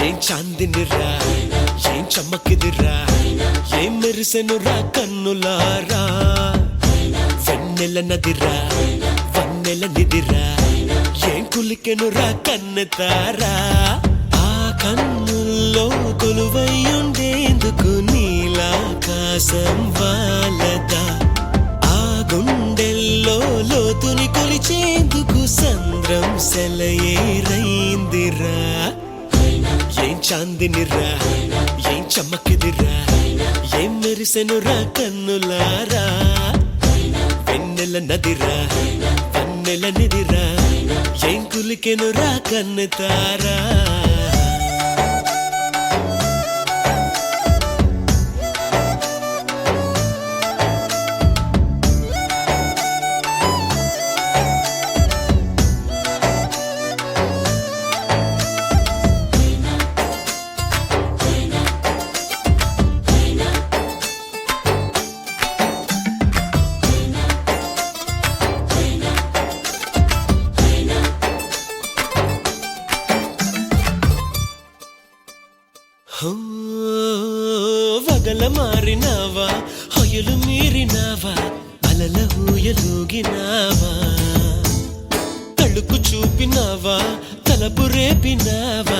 ఏం చాందినిరా ఏం చమ్మకిదిరా ఏం మెరిసెనురా కన్నులారా వెన్నెల నదిరా వన్నెల నిదిరా ఏం కులికెనురా కన్నెతారా ఆ కన్నుల్లో కొలువై ఉండేందుకు నీలాకాశం వాలదా ఆ గుండెల్లో లోతుని కొలిచేందుకు సంద్రం సెలయేరైందిరా ఏం చాందినిరా ఏం చమ్మకిదిరా ఏం మెరిసెనురా కన్నులారా వెన్నెల నదిరా వన్నెల నిదిరా ఏం కులికెనురా కన్నెతారా వగల మారినావా హొయలు మీరినావా అలల ఊయలూగినావా తళుకు చూపినావా తలపు రేపినావా